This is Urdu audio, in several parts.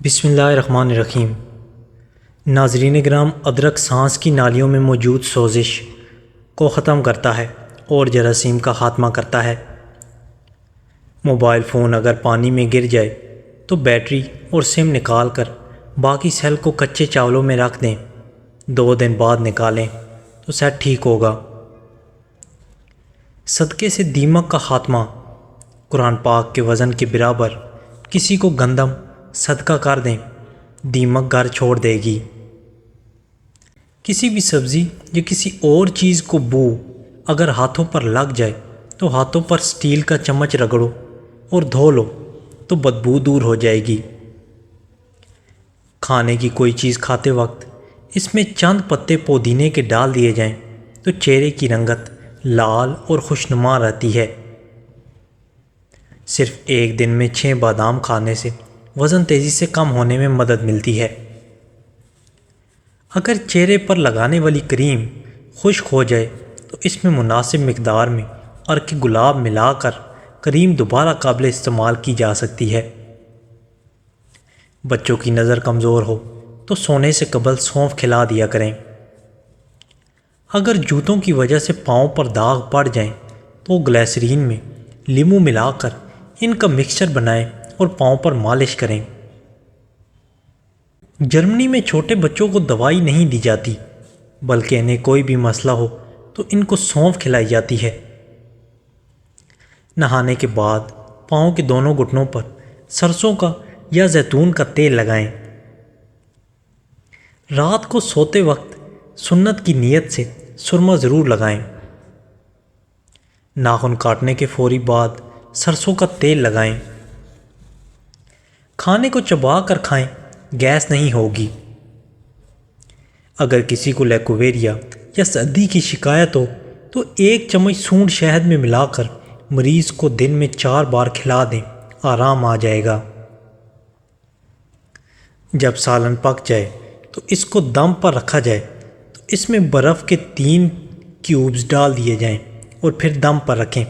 بسم اللہ الرحمن الرحیم۔ ناظرین گرام، ادرک سانس کی نالیوں میں موجود سوزش کو ختم کرتا ہے اور جراثیم کا خاتمہ کرتا ہے۔ موبائل فون اگر پانی میں گر جائے تو بیٹری اور سم نکال کر باقی سیل کو کچے چاولوں میں رکھ دیں، 2 دن بعد نکالیں تو سیٹ ٹھیک ہوگا۔ صدقے سے دیمک کا خاتمہ، قرآن پاک کے وزن کے برابر کسی کو گندم صدقہ کر دیں، دیمک گھر چھوڑ دے گی۔ کسی بھی سبزی یا کسی اور چیز کو بو اگر ہاتھوں پر لگ جائے تو ہاتھوں پر سٹیل کا چمچ رگڑو اور دھو لو تو بدبو دور ہو جائے گی۔ کھانے کی کوئی چیز کھاتے وقت اس میں چند پتے پودینے کے ڈال دیے جائیں تو چہرے کی رنگت لال اور خوشنما رہتی ہے۔ صرف ایک دن میں 6 بادام کھانے سے وزن تیزی سے کم ہونے میں مدد ملتی ہے۔ اگر چہرے پر لگانے والی کریم خشک ہو جائے تو اس میں مناسب مقدار میں عرق گلاب ملا کر کریم دوبارہ قابل استعمال کی جا سکتی ہے۔ بچوں کی نظر کمزور ہو تو سونے سے قبل سونف کھلا دیا کریں۔ اگر جوتوں کی وجہ سے پاؤں پر داغ پڑ جائیں تو گلیسرین میں لیمو ملا کر ان کا مکسچر بنائیں اور پاؤں پر مالش کریں۔ جرمنی میں چھوٹے بچوں کو دوائی نہیں دی جاتی بلکہ انہیں کوئی بھی مسئلہ ہو تو ان کو سونف کھلائی جاتی ہے۔ نہانے کے بعد پاؤں کے دونوں گھٹنوں پر سرسوں کا یا زیتون کا تیل لگائیں۔ رات کو سوتے وقت سنت کی نیت سے سرما ضرور لگائیں۔ ناخن کاٹنے کے فوری بعد سرسوں کا تیل لگائیں۔ کھانے کو چبا کر کھائیں، گیس نہیں ہوگی۔ اگر کسی کو لیکوویریا یا سردی کی شکایت ہو تو 1 چمچ سونڈ شہد میں ملا کر مریض کو دن میں 4 بار کھلا دیں، آرام آ جائے گا۔ جب سالن پک جائے تو اس کو دم پر رکھا جائے تو اس میں برف کے 3 کیوبز ڈال دیے جائیں اور پھر دم پر رکھیں۔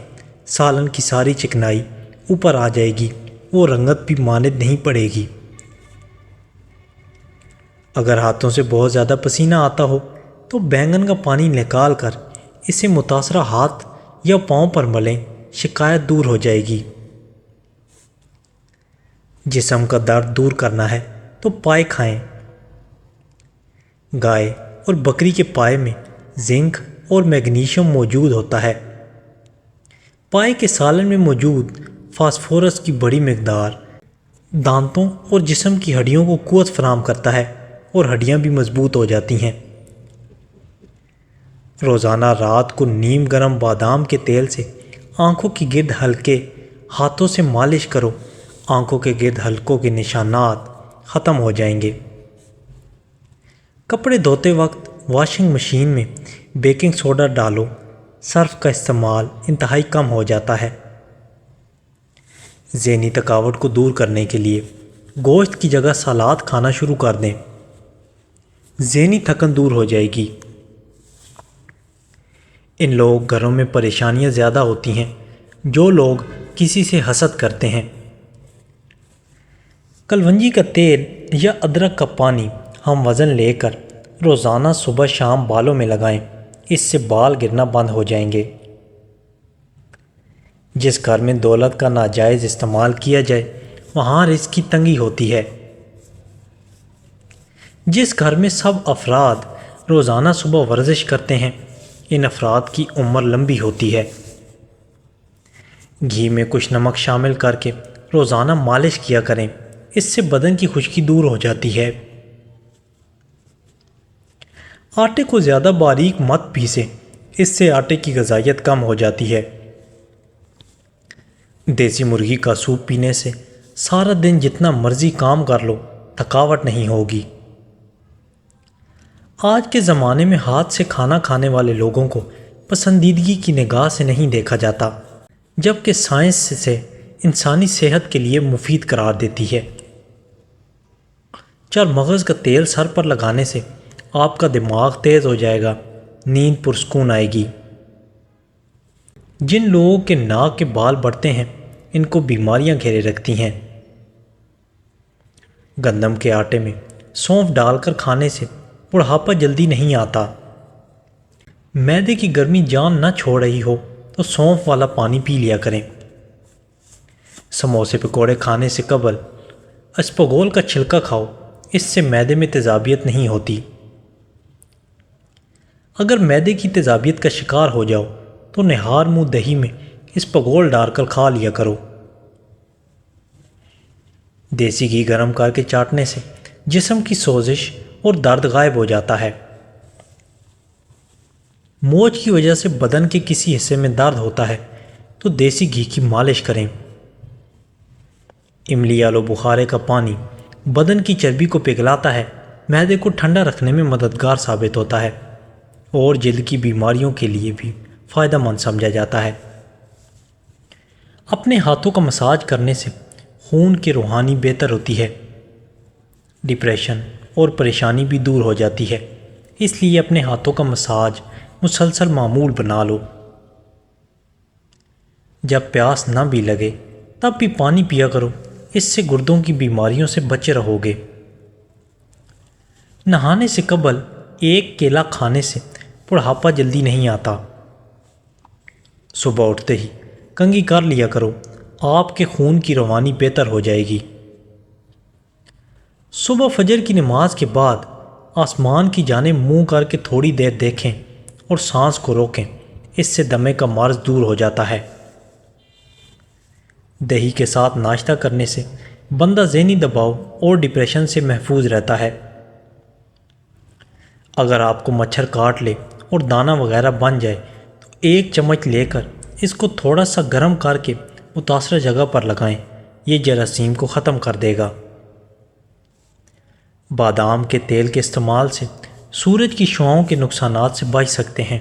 سالن کی ساری چکنائی اوپر آ جائے گی، وہ رنگت بھی ماند نہیں پڑے گی۔ اگر ہاتھوں سے بہت زیادہ پسینہ آتا ہو تو بینگن کا پانی نکال کر اسے متاثرہ ہاتھ یا پاؤں پر ملیں، شکایت دور ہو جائے گی۔ جسم کا درد دور کرنا ہے تو پائے کھائیں۔ گائے اور بکری کے پائے میں زنک اور میگنیشیم موجود ہوتا ہے۔ پائے کے سالن میں موجود فاسفورس کی بڑی مقدار دانتوں اور جسم کی ہڈیوں کو قوت فراہم کرتا ہے اور ہڈیاں بھی مضبوط ہو جاتی ہیں۔ روزانہ رات کو نیم گرم بادام کے تیل سے آنکھوں کے گرد ہلکے ہاتھوں سے مالش کرو، آنکھوں کے گرد ہلکوں کے نشانات ختم ہو جائیں گے۔ کپڑے دھوتے وقت واشنگ مشین میں بیکنگ سوڈا ڈالو، سرف کا استعمال انتہائی کم ہو جاتا ہے۔ ذہنی تھکاوٹ کو دور کرنے کے لیے گوشت کی جگہ سلاد کھانا شروع کر دیں، ذہنی تھکن دور ہو جائے گی۔ ان لوگ گھروں میں پریشانیاں زیادہ ہوتی ہیں جو لوگ کسی سے حسد کرتے ہیں۔ کلونجی کا تیل یا ادرک کا پانی ہم وزن لے کر روزانہ صبح شام بالوں میں لگائیں، اس سے بال گرنا بند ہو جائیں گے۔ جس گھر میں دولت کا ناجائز استعمال کیا جائے وہاں رزق کی تنگی ہوتی ہے۔ جس گھر میں سب افراد روزانہ صبح ورزش کرتے ہیں ان افراد کی عمر لمبی ہوتی ہے۔ گھی میں کچھ نمک شامل کر کے روزانہ مالش کیا کریں، اس سے بدن کی خشکی دور ہو جاتی ہے۔ آٹے کو زیادہ باریک مت پیسیں، اس سے آٹے کی غذائیت کم ہو جاتی ہے۔ دیسی مرغی کا سوپ پینے سے سارا دن جتنا مرضی کام کر لو، تھکاوٹ نہیں ہوگی۔ آج کے زمانے میں ہاتھ سے کھانا کھانے والے لوگوں کو پسندیدگی کی نگاہ سے نہیں دیکھا جاتا، جبکہ سائنس سے انسانی صحت کے لیے مفید قرار دیتی ہے۔ چرمغز کا تیل سر پر لگانے سے آپ کا دماغ تیز ہو جائے گا، نیند پرسکون آئے گی۔ جن لوگوں کے ناک کے بال بڑھتے ہیں ان کو بیماریاں گھیرے رکھتی ہیں۔ گندم کے آٹے میں سونف ڈال کر کھانے سے بڑھاپا جلدی نہیں آتا۔ معدے کی گرمی جان نہ چھوڑ رہی ہو تو سونف والا پانی پی لیا کریں۔ سموسے پکوڑے کھانے سے قبل اسپغول کا چھلکا کھاؤ، اس سے معدے میں تیزابیت نہیں ہوتی۔ اگر معدے کی تیزابیت کا شکار ہو جاؤ تو نہار منہ دہی میں اسپغول ڈال کر کھا لیا کرو۔ دیسی گھی گرم کر کے چاٹنے سے جسم کی سوزش اور درد غائب ہو جاتا ہے۔ موچ کی وجہ سے بدن کے کسی حصے میں درد ہوتا ہے تو دیسی گھی کی مالش کریں۔ املی آلو بخارے کا پانی بدن کی چربی کو پگھلاتا ہے، معدے کو ٹھنڈا رکھنے میں مددگار ثابت ہوتا ہے اور جلد کی بیماریوں کے لیے بھی فائدہ مند سمجھا جاتا ہے۔ اپنے ہاتھوں کا مساج کرنے سے خون کی روحانی بہتر ہوتی ہے، ڈپریشن اور پریشانی بھی دور ہو جاتی ہے، اس لیے اپنے ہاتھوں کا مساج مسلسل معمول بنا لو۔ جب پیاس نہ بھی لگے تب بھی پانی پیا کرو، اس سے گردوں کی بیماریوں سے بچے رہو گے۔ نہانے سے قبل ایک کیلا کھانے سے بڑھاپا جلدی نہیں آتا۔ صبح اٹھتے ہی کنگھی کر لیا کرو، آپ کے خون کی روانی بہتر ہو جائے گی۔ صبح فجر کی نماز کے بعد آسمان کی جانب منہ کر کے تھوڑی دیر دیکھیں اور سانس کو روکیں، اس سے دمے کا مرض دور ہو جاتا ہے۔ دہی کے ساتھ ناشتہ کرنے سے بندہ ذہنی دباؤ اور ڈپریشن سے محفوظ رہتا ہے۔ اگر آپ کو مچھر کاٹ لے اور دانہ وغیرہ بن جائے تو ایک چمچ لے کر اس کو تھوڑا سا گرم کر کے متاثرہ جگہ پر لگائیں، یہ جراثیم کو ختم کر دے گا۔ بادام کے تیل کے استعمال سے سورج کی شعاؤں کے نقصانات سے بچ سکتے ہیں۔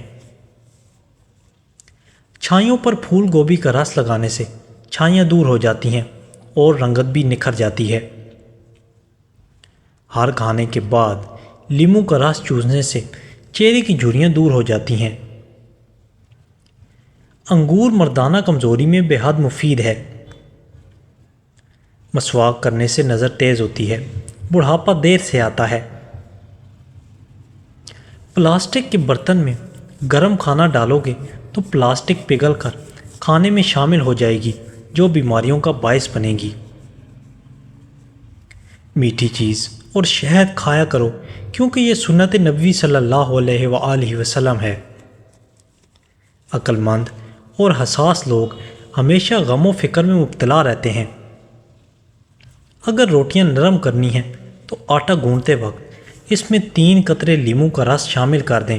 چھائیوں پر پھول گوبھی کا رس لگانے سے چھائیاں دور ہو جاتی ہیں اور رنگت بھی نکھر جاتی ہے۔ ہر کھانے کے بعد لیموں کا رس چوسنے سے چہرے کی جھریاں دور ہو جاتی ہیں۔ انگور مردانہ کمزوری میں بے حد مفید ہے۔ مسواک کرنے سے نظر تیز ہوتی ہے، بڑھاپا دیر سے آتا ہے۔ پلاسٹک کے برتن میں گرم کھانا ڈالو گے تو پلاسٹک پگھل کر کھانے میں شامل ہو جائے گی، جو بیماریوں کا باعث بنے گی۔ میٹھی چیز اور شہد کھایا کرو کیونکہ یہ سنت نبوی صلی اللہ علیہ وآلہ وسلم ہے۔ عقل مند اور حساس لوگ ہمیشہ غم و فکر میں مبتلا رہتے ہیں۔ اگر روٹیاں نرم کرنی ہیں تو آٹا گوندتے وقت اس میں 3 قطرے لیموں کا رس شامل کر دیں۔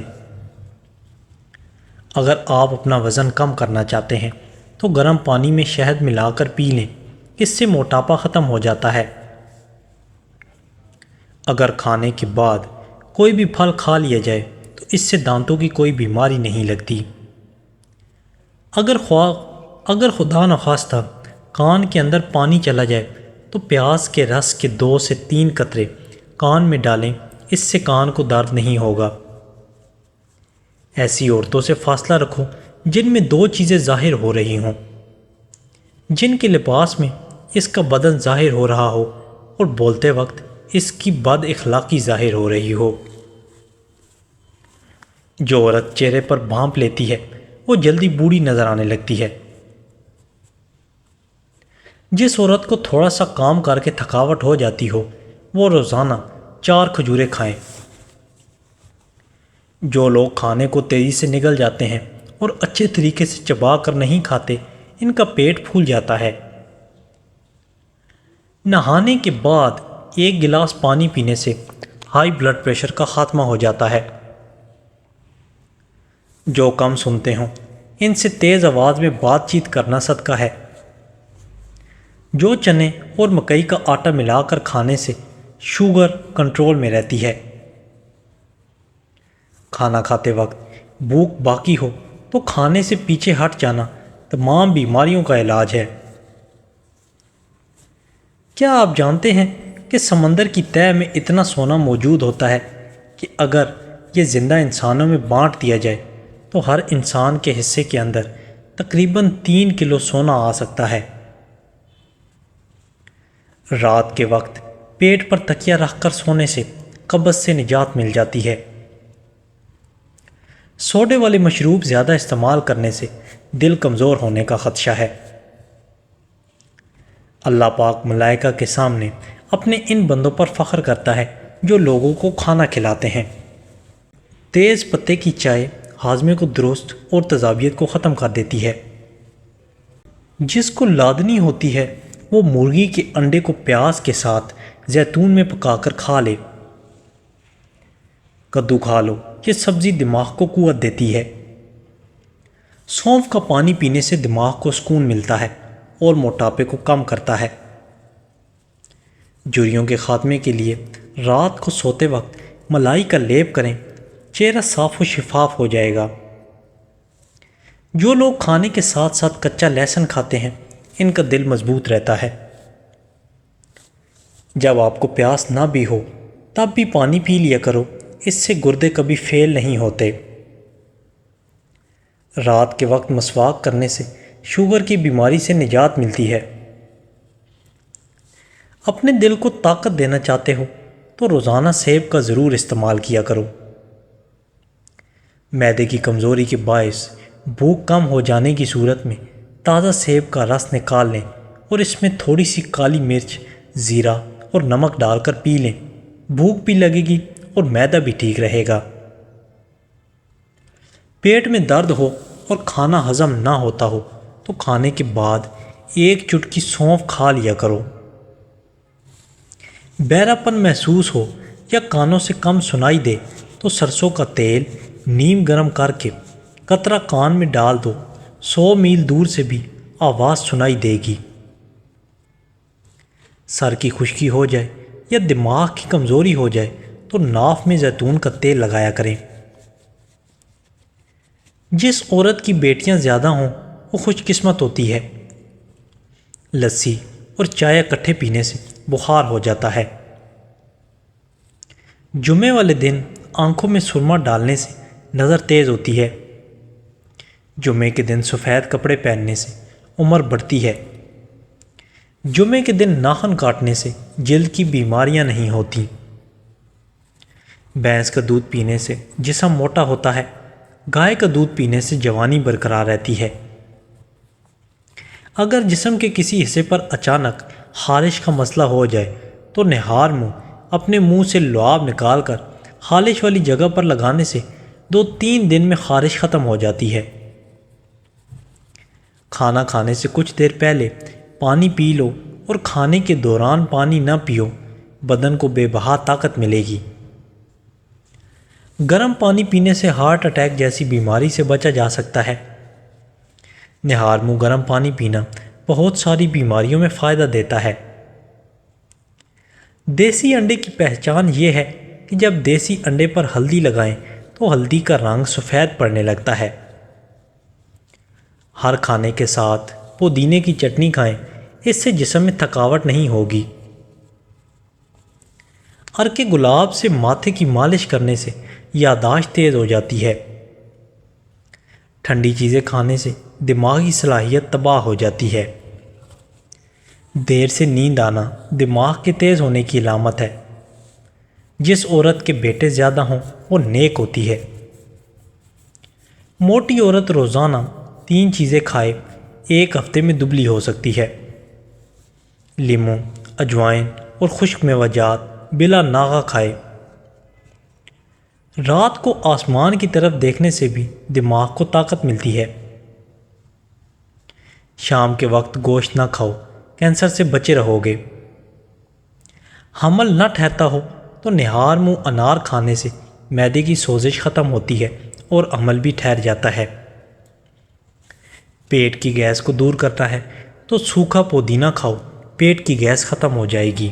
اگر آپ اپنا وزن کم کرنا چاہتے ہیں تو گرم پانی میں شہد ملا کر پی لیں، اس سے موٹاپا ختم ہو جاتا ہے۔ اگر کھانے کے بعد کوئی بھی پھل کھا لیا جائے تو اس سے دانتوں کی کوئی بیماری نہیں لگتی۔ اگر خدا نخواستہ کان کے اندر پانی چلا جائے تو پیاز کے رس کے 2 سے 3 قطرے کان میں ڈالیں، اس سے کان کو درد نہیں ہوگا۔ ایسی عورتوں سے فاصلہ رکھو جن میں 2 چیزیں ظاہر ہو رہی ہوں، جن کے لباس میں اس کا بدن ظاہر ہو رہا ہو اور بولتے وقت اس کی بد اخلاقی ظاہر ہو رہی ہو۔ جو عورت چہرے پر بھانپ لیتی ہے وہ جلدی بوڑھی نظر آنے لگتی ہے۔ جس عورت کو تھوڑا سا کام کر کے تھکاوٹ ہو جاتی ہو وہ روزانہ 4 کھجوریں کھائیں۔ جو لوگ کھانے کو تیزی سے نگل جاتے ہیں اور اچھے طریقے سے چبا کر نہیں کھاتے، ان کا پیٹ پھول جاتا ہے۔ نہانے کے بعد 1 گلاس پانی پینے سے ہائی بلڈ پریشر کا خاتمہ ہو جاتا ہے۔ جو کم سنتے ہوں ان سے تیز آواز میں بات چیت کرنا صدقہ ہے۔ جو چنے اور مکئی کا آٹا ملا کر کھانے سے شوگر کنٹرول میں رہتی ہے۔ کھانا کھاتے وقت بھوک باقی ہو تو کھانے سے پیچھے ہٹ جانا تمام بیماریوں کا علاج ہے۔ کیا آپ جانتے ہیں کہ سمندر کی تہہ میں اتنا سونا موجود ہوتا ہے کہ اگر یہ زندہ انسانوں میں بانٹ دیا جائے تو ہر انسان کے حصے کے اندر تقریباً 3 کلو سونا آ سکتا ہے۔ رات کے وقت پیٹ پر تکیہ رکھ کر سونے سے قبض سے نجات مل جاتی ہے۔ سوڈے والے مشروب زیادہ استعمال کرنے سے دل کمزور ہونے کا خدشہ ہے۔ اللہ پاک ملائکہ کے سامنے اپنے ان بندوں پر فخر کرتا ہے جو لوگوں کو کھانا کھلاتے ہیں۔ تیز پتے کی چائے ہاضمے کو درست اور تیزابیت کو ختم کر دیتی ہے۔ جس کو لادنی ہوتی ہے وہ مرغی کے انڈے کو پیاز کے ساتھ زیتون میں پکا کر کھا لے۔ کدو کھا لو، یہ سبزی دماغ کو قوت دیتی ہے۔ سونف کا پانی پینے سے دماغ کو سکون ملتا ہے اور موٹاپے کو کم کرتا ہے۔ جھریوں کے خاتمے کے لیے رات کو سوتے وقت ملائی کا لیپ کریں، چہرہ صاف و شفاف ہو جائے گا۔ جو لوگ کھانے کے ساتھ ساتھ کچا لہسن کھاتے ہیں ان کا دل مضبوط رہتا ہے۔ جب آپ کو پیاس نہ بھی ہو تب بھی پانی پی لیا کرو، اس سے گردے کبھی فیل نہیں ہوتے۔ رات کے وقت مسواک کرنے سے شوگر کی بیماری سے نجات ملتی ہے۔ اپنے دل کو طاقت دینا چاہتے ہو تو روزانہ سیب کا ضرور استعمال کیا کرو۔ معدے کی کمزوری کے باعث بھوک کم ہو جانے کی صورت میں تازہ سیب کا رس نکال لیں اور اس میں تھوڑی سی کالی مرچ، زیرہ اور نمک ڈال کر پی لیں، بھوک بھی لگے گی اور معدہ بھی ٹھیک رہے گا۔ پیٹ میں درد ہو اور کھانا ہضم نہ ہوتا ہو تو کھانے کے بعد ایک چٹکی سونف کھا لیا کرو۔ بہراپن محسوس ہو یا کانوں سے کم سنائی دے تو سرسوں کا تیل نیم گرم کر کے قطرہ کان میں ڈال دو، 100 میل دور سے بھی آواز سنائی دے گی۔ سر کی خشکی ہو جائے یا دماغ کی کمزوری ہو جائے تو ناف میں زیتون کا تیل لگایا کریں۔ جس عورت کی بیٹیاں زیادہ ہوں وہ خوش قسمت ہوتی ہے۔ لسی اور چائے اکٹھے پینے سے بخار ہو جاتا ہے۔ جمعے والے دن آنکھوں میں سرما ڈالنے سے نظر تیز ہوتی ہے۔ جمعے کے دن سفید کپڑے پہننے سے عمر بڑھتی ہے۔ جمعے کے دن ناخن کاٹنے سے جلد کی بیماریاں نہیں ہوتی۔ بھینس کا دودھ پینے سے جسم موٹا ہوتا ہے۔ گائے کا دودھ پینے سے جوانی برقرار رہتی ہے۔ اگر جسم کے کسی حصے پر اچانک خارش کا مسئلہ ہو جائے تو نہار منہ اپنے منہ سے لعاب نکال کر خارش والی جگہ پر لگانے سے 2-3 دن میں خارش ختم ہو جاتی ہے۔ کھانا کھانے سے کچھ دیر پہلے پانی پی لو اور کھانے کے دوران پانی نہ پیو، بدن کو بے بہا طاقت ملے گی۔ گرم پانی پینے سے ہارٹ اٹیک جیسی بیماری سے بچا جا سکتا ہے۔ نہار منہ گرم پانی پینا بہت ساری بیماریوں میں فائدہ دیتا ہے۔ دیسی انڈے کی پہچان یہ ہے کہ جب دیسی انڈے پر ہلدی لگائیں تو ہلدی کا رنگ سفید پڑنے لگتا ہے۔ ہر کھانے کے ساتھ پودینے کی چٹنی کھائیں، اس سے جسم میں تھکاوٹ نہیں ہوگی۔ عرق گلاب سے ماتھے کی مالش کرنے سے یادداشت تیز ہو جاتی ہے۔ ٹھنڈی چیزیں کھانے سے دماغی صلاحیت تباہ ہو جاتی ہے۔ دیر سے نیند آنا دماغ کے تیز ہونے کی علامت ہے۔ جس عورت کے بیٹے زیادہ ہوں وہ نیک ہوتی ہے۔ موٹی عورت روزانہ 3 چیزیں کھائے 1 ہفتے میں دبلی ہو سکتی ہے۔ لیموں، اجوائن اور خشک میوہ جات بلا ناغہ کھائے۔ رات کو آسمان کی طرف دیکھنے سے بھی دماغ کو طاقت ملتی ہے۔ شام کے وقت گوشت نہ کھاؤ، کینسر سے بچے رہو گے۔ حمل نہ ٹھہرتا ہو تو نہار منہ انار کھانے سے معدے کی سوزش ختم ہوتی ہے اور حمل بھی ٹھہر جاتا ہے۔ پیٹ کی گیس کو دور کرتا ہے تو سوکھا پودینہ کھاؤ، پیٹ کی گیس ختم ہو جائے گی۔